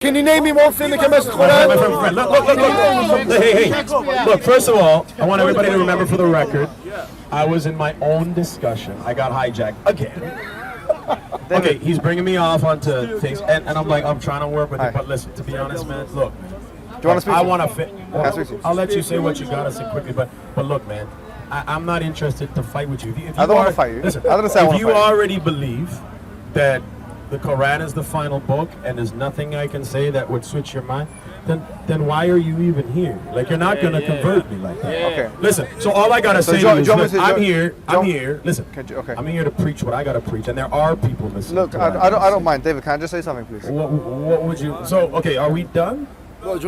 Can you name me one thing that can mess with Quran? Look. Hey. Look, first of all, I want everybody to remember for the record, I was in my own discussion. I got hijacked again. Okay, he's bringing me off onto things, and I'm like, I'm trying to work with it, but listen, to be honest, man, look. Do you want to speak? I want to fit. Well, I'll let you say what you got to say quickly, but look, man, I'm not interested to fight with you. If you I don't want to fight you. Listen, I didn't say I want if to you fight already believe that the Koran is the final book and there's nothing I can say that would switch your mind, then why are you even here? Like, you're not going to convert me like that. Okay. Listen, so all I got to say is, look, I'm here, listen, okay. I'm here to preach what I got to preach, and there are people listening. Look, I don't mind. David, can I just say something, please? What would you, so, okay, are we done? I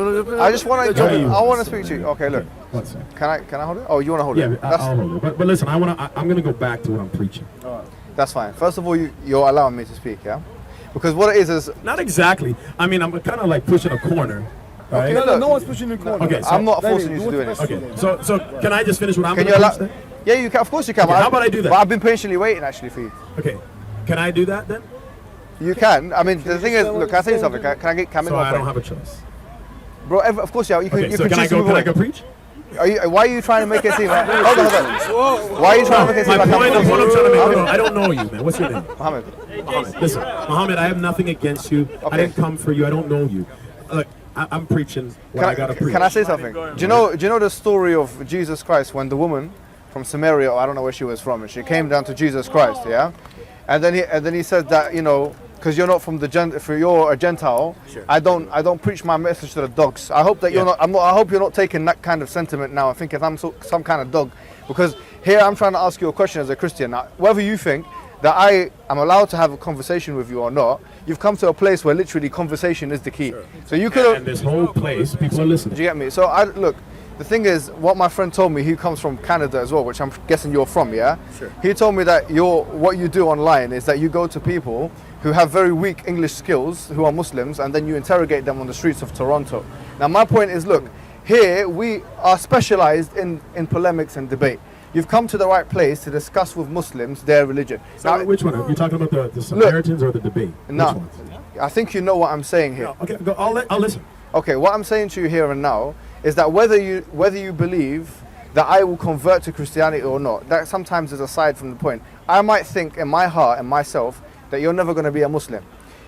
just want to. I want to speak to you. Okay, look. One second. Can I hold it? Oh, you want to hold it? Yeah, I'll hold it. But listen, I'm going to go back to what I'm preaching. That's fine. First of all, you're allowing me to speak, yeah? Because what it is not exactly. I mean, I'm kind of like pushing a corner. Right? Okay, no one's pushing the corner. Okay, so I'm not forcing you to do anything. Okay, so can I just finish what I'm going to preach then? Yeah, you can. Of course you can. Okay, how about I do that? But I've been patiently waiting actually for you. Okay, can I do that then? You can. I mean, the thing is, look, can I say something? Can I get Camille? So I don't have a choice. Bro, of course, yeah. You can. Okay, you so can can I go preach? Why are you trying to make it seem like... Hold on. Why are you trying to make it seem like... My point, what I'm trying to make... I don't know you, man. What's your name? Mohammed. Listen, Mohammed, I have nothing against you. Okay. I didn't come for you. I don't know you. Look, I'm preaching what I got to preach. Can I say something? Do you know the story of Jesus Christ when the woman from Samaria, or I don't know where she was from, and she came down to Jesus Christ, yeah? And then he said that, you know, because you're not from you're a Gentile. Sure. I don't preach my message to the dogs. I hope that you're not. I hope you're not taking that kind of sentiment now and thinking I'm some kind of dog. Because here I'm trying to ask you a question as a Christian. Now, whether you think that I am allowed to have a conversation with you or not, you've come to a place where literally conversation is the key. Sure. So you could. And this whole place, people are listening. Do you get me? So look. The thing is, what my friend told me, he comes from Canada as well, which I'm guessing you're from, yeah? Sure. He told me that what you do online is that you go to people who have very weak English skills, who are Muslims, and then you interrogate them on the streets of Toronto. Now, my point is, look, here we are specialized in polemics and debate. You've come to the right place to discuss with Muslims their religion. So now, which one? Are you talking about the Samaritans or the debate? No, I think you know what I'm saying here. No, okay, I'll listen. Okay, what I'm saying to you here and now is that whether you believe that I will convert to Christianity or not, that sometimes is aside from the point. I might think in my heart and myself that you're never going to be a Muslim.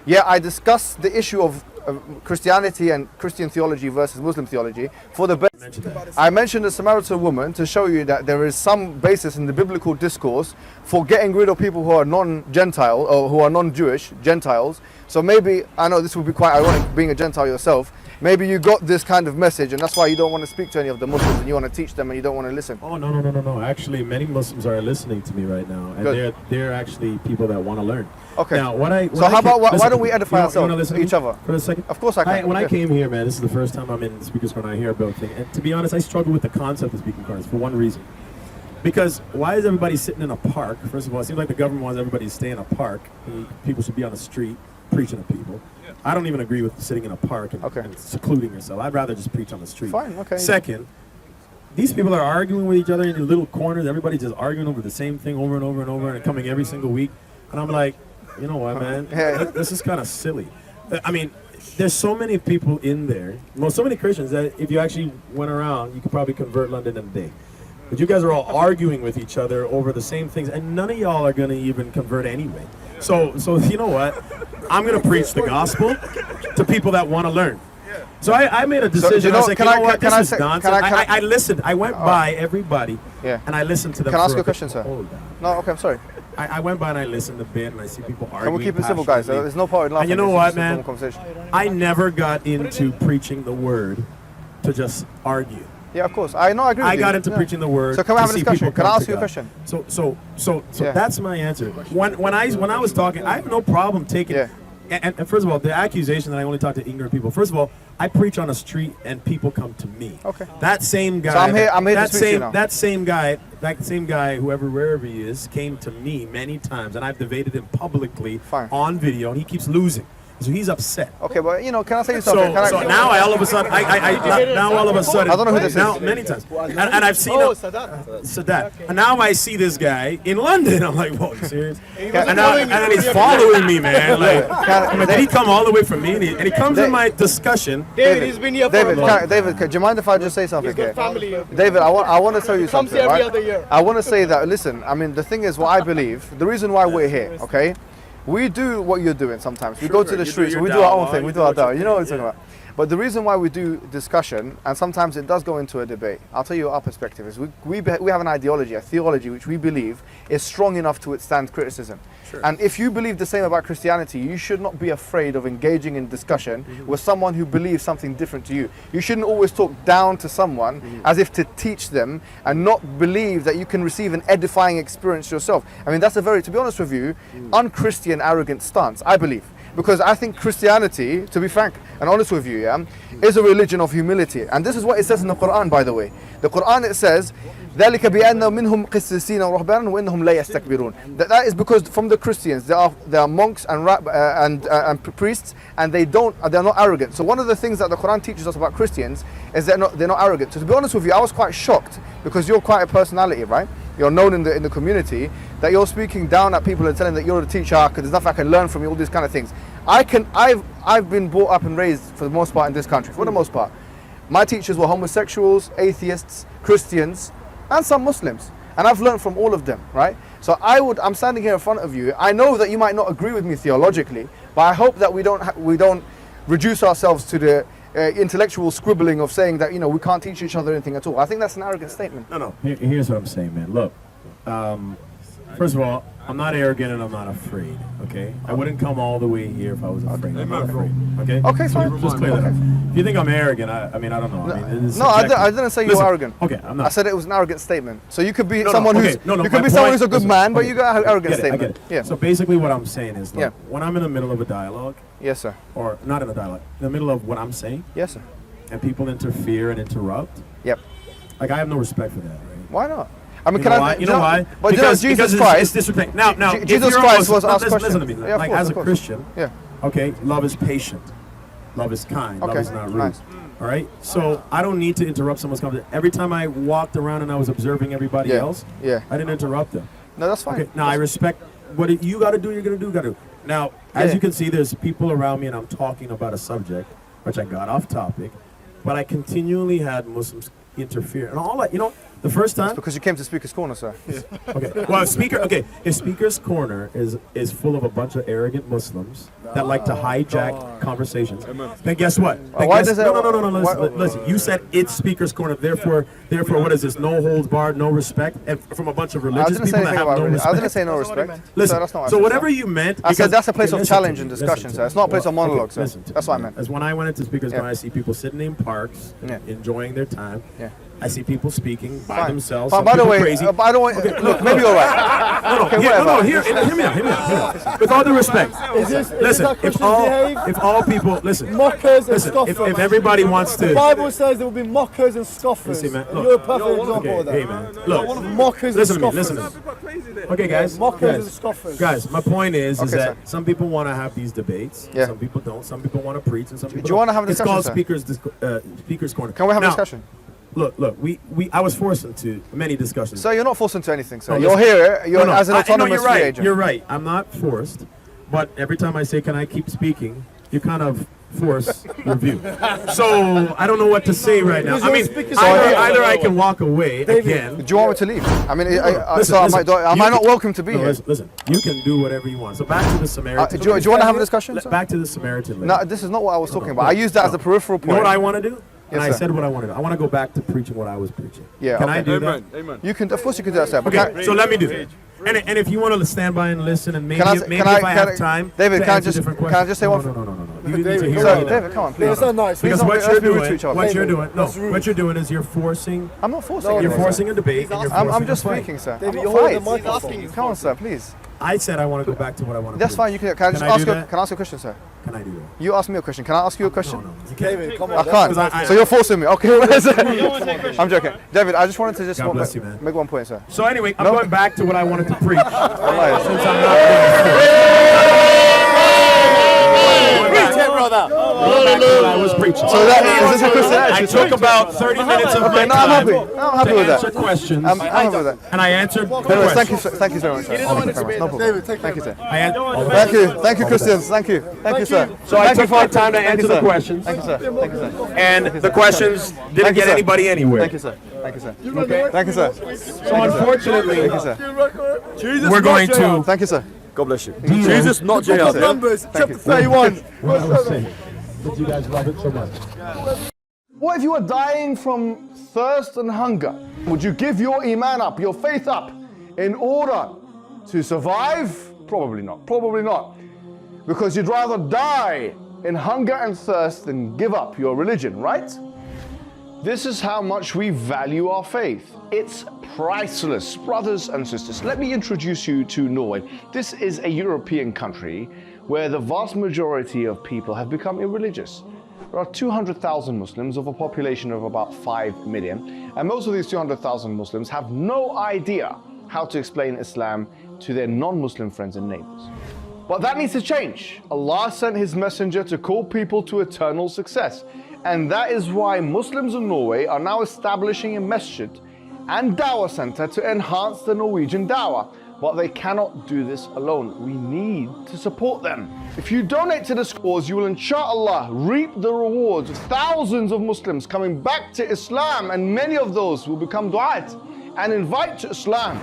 Yeah, I discuss the issue of Christianity and Christian theology versus Muslim theology for the best. I mentioned the Samaritan woman to show you that there is some basis in the biblical discourse for getting rid of people who are non-Gentile or who are non-Jewish, Gentiles. So maybe, I know this would be quite ironic being a Gentile yourself, maybe you got this kind of message and that's why you don't want to speak to any of the Muslims and you want to teach them and you don't want to listen. Oh, no. Actually, many Muslims are listening to me right now, and they're actually people that want to learn. Okay. Now, why don't we edify ourselves, each other? For a second? Of course I can. When I came here, man, this is the first time I'm in the Speaker's Corner. I hear about things. And to be honest, I struggle with the concept of speaking corners for one reason. Because why is everybody sitting in a park? First of all, it seems like the government wants everybody to stay in a park. People should be on the street preaching to people. I don't even agree with sitting in a park and secluding yourself. I'd rather just preach on the street. Fine, okay. Second, these people are arguing with each other in little corners. Everybody's just arguing over the same thing over and over and over and coming every single week. And I'm like, you know what, man? This is kind of silly. I mean, there's so many people in there, so many Christians that if you actually went around, you could probably convert London in a day. But you guys are all arguing with each other over the same things, and none of y'all are going to even convert anyway. So you know what? I'm going to preach the gospel to people that want to learn. So I made a decision. I said, you know what? This is nonsense. I listened. I went by everybody, and I listened to them. Can I ask you a question, sir? No, okay, I'm sorry. I went by and I listened a bit, and I see people arguing. Can we keep it simple, guys? There's no point in laughing. And you know what, man? I never got into preaching the word to just argue. Yeah, of course. I agree with you. I got into preaching the word. So can we have a discussion? Can I ask you a question? So that's my answer. When I was talking, I have no problem taking. Yeah. And first of all, the accusation that I only talk to ignorant people. First of all, I preach on the street and people come to me. Okay. That same guy. So I'm here to speak to you now. That same guy, wherever he is, came to me many times, and I've debated him publicly on video, and he keeps losing. So he's upset. Okay, but can I say something? So now all of a sudden, now all of a sudden, I don't know who this now is. many times, and I've seen Sadat. And now I see this guy in London. I'm like, whoa, you serious? And then he's following me, man. Like, did he come all the way from me? And he comes in my discussion. David, he's been here for a month. David, do you mind if I just say something here? Family. David, I want to tell you Comes something, here every right? other year. I want to say that, listen, I mean, the thing is what I believe, the reason why we're here, okay? We do what you're doing sometimes. We go to the streets, we do our own thing, we do our dawah. You know what I'm talking about. But the reason why we do discussion, and sometimes it does go into a debate, I'll tell you our perspective, is we have an ideology, a theology, which we believe is strong enough to withstand criticism. And if you believe the same about Christianity, you should not be afraid of engaging in discussion with someone who believes something different to you. You shouldn't always talk down to someone as if to teach them and not believe that you can receive an edifying experience yourself. I mean, that's a very, to be honest with you, un-Christian, arrogant stance, I believe. Because I think Christianity, to be frank and honest with you, is a religion of humility. And this is what it says in the Quran, by the way. The Quran, it says, ذَلِكَ بِأَنَّ مِنْهُمْ قِسِّسِينَ وَرُهْبَانًا وَإِنَّهُمْ لَا يَسْتَكْبِرُونَ. That is because from the Christians, there are monks and priests, and they're not arrogant. So one of the things that the Quran teaches us about Christians is they're not arrogant. So to be honest with you, I was quite shocked, because you're quite a personality, right? You're known in the community, that you're speaking down at people and telling that you're a teacher, because there's nothing I can learn from you, all these kind of things. I've been brought up and raised, for the most part, in this country, for the most part. My teachers were homosexuals, atheists, Christians, and some Muslims. And I've learned from all of them, right? So I'm standing here in front of you. I know that you might not agree with me theologically, but I hope that we don't reduce ourselves to the intellectual scribbling of saying that, we can't teach each other anything at all. I think that's an arrogant statement. No. Here's what I'm saying, man. Look, first of all, I'm not arrogant and I'm not afraid, okay? I wouldn't come all the way here if I was afraid. I'm not afraid, okay? Okay, fine. Just clear that up. If you think I'm arrogant, I don't know. I didn't say you were arrogant. Okay, I'm not. I said it was an arrogant statement. So you could be someone who's a good man, but you got an arrogant statement. I get it. Yeah. So basically what I'm saying is, look, when I'm in the middle of a dialogue, yes, sir. Or not in a dialogue, in the middle of what I'm saying, yes, sir, and people interfere and interrupt, yep. Like I have no respect for that, right? Why not? I mean, you know why? But because Jesus Christ, it's disrespect. Now, Jesus Christ was asked questions. Listen to me. Yeah, like course, as a Christian, okay, love is patient, love is kind, love is not rude. Nice. All right, so I don't need to interrupt someone's conversation. Every time I walked around and I was observing everybody else, I didn't interrupt them. No, that's fine. Okay, now I respect what you got to do. You're gonna do. Got to do. Now, as you can see, there's people around me, and I'm talking about a subject which I got off topic, but I continually had Muslims interfere, and all that. The first time. It's because you came to Speaker's Corner, sir. Okay. Well, if Speaker's Corner is full of a bunch of arrogant Muslims that like to hijack conversations, then guess what? No. Listen. You said it's Speaker's Corner. Therefore, what is this? No holds barred, no respect, and from a bunch of religious people that have no respect. I didn't say no respect. Listen. So whatever you meant. I said that's a place of challenge and discussion, sir. It's not a place of monologue, sir. That's what I meant. As when I went into Speaker's Corner, I see people sitting in parks, enjoying their time. I see people speaking by themselves. By the way, crazy. Look, maybe you're right. Hear me out. With all due respect, listen. If all people listen, mockers and scoffers. If everybody wants to, the Bible says there will be mockers and scoffers. Listen, man, you're a perfect example of that. Hey, man. Look, mockers and scoffers. Listen to me. Okay, guys. Mockers and scoffers. Guys, my point is that some people want to have these debates. Yeah. Some people don't. Some people want to preach, and some people. Do you want to have a discussion? It's called Speaker's Corner. Can we have a discussion? Look, I was forced into many discussions. Sir, you're not forced into anything, sir. You're here, as an autonomous free agent. You're right. I'm not forced, but every time I say, can I keep speaking, you kind of force your view. So, I don't know what to say right now. I mean, either I can walk away again. Do you want me to leave? I mean, am I not welcome to be here? Listen, you can do whatever you want. So, back to the Samaritan. Do you want to have a discussion, sir? Back to the Samaritan. No, this is not what I was talking about. I used that as a peripheral point. You know what I want to do? And Yes, I said what I wanted to do. I want to go back to preaching what I was preaching. Yeah, Can I do that? Amen. You can, of course, you can do that, sir. Okay, so let me do it. And if you want to stand by and listen, and maybe if I have time, David, to can I answer just different can I questions. just say one thing? No. You need to hear Sir, me. David, come on, please. It's not nice. Because Please what don't you're be rude doing, to each other. what you're doing is you're forcing. I'm not forcing. You're forcing a debate. And you're forcing I'm just a fight. speaking, sir. David, I'm you're not holding the fighting. microphone. Come on, sir, please. I said I want to go back to what I want to do. That's fine. You can. Can I just Can I ask do you? that? Can I ask you a question, sir? Can I do that? You ask me a question. Can I ask you a question? No. David, come on. I can't. So you're forcing me. Okay. I'm joking. David, I just wanted to God bless you, man. make one point, sir. So anyway, I'm going back to what I wanted to preach. Since I'm not about that. I was preaching. So that is this a Christian I attitude? took about 30 minutes of my Okay, no, I'm time happy. No, I'm happy to with answer that. questions, I'm happy with that. and I answered the Anyways, thank you, questions. thank you very much. Sir. No problem. David, take Thank you, sir. Thank you, Christians. Thank you, sir. So I Thank you took my for- time to thank answer you, the sir. questions, Thank you, sir. Thank you, sir. and the questions didn't Thank you, get sir. anybody anywhere. Thank you, sir. Thank you, sir. Okay. Thank you, sir. So unfortunately, Thank you, sir. we're going to. Thank you, sir. God bless you. Jesus, not JR. Numbers, chapter 31. Did you guys love it so much? What if you were dying from thirst and hunger? Would you give your iman up, your faith up, in order to survive? Probably not. Probably not. Because you'd rather die in hunger and thirst than give up your religion, right? This is how much we value our faith. It's priceless. Brothers and sisters, let me introduce you to Norway. This is a European country where the vast majority of people have become irreligious. There are 200,000 Muslims of a population of about 5 million, and most of these 200,000 Muslims have no idea how to explain Islam to their non-Muslim friends and neighbors. But that needs to change. Allah sent His messenger to call people to eternal success, and that is why Muslims in Norway are now establishing a masjid and Dawah center to enhance the Norwegian Dawah. But they cannot do this alone. We need to support them. If you donate to this cause, you will inshallah reap the rewards of thousands of Muslims coming back to Islam, and many of those will become du'at and invite to Islam.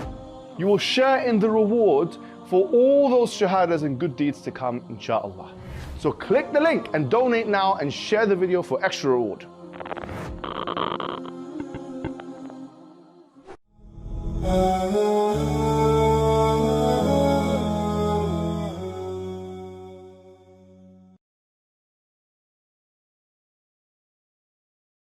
You will share in the reward for all those shahadas and good deeds to come, inshallah. So click the link and donate now and share the video for extra reward.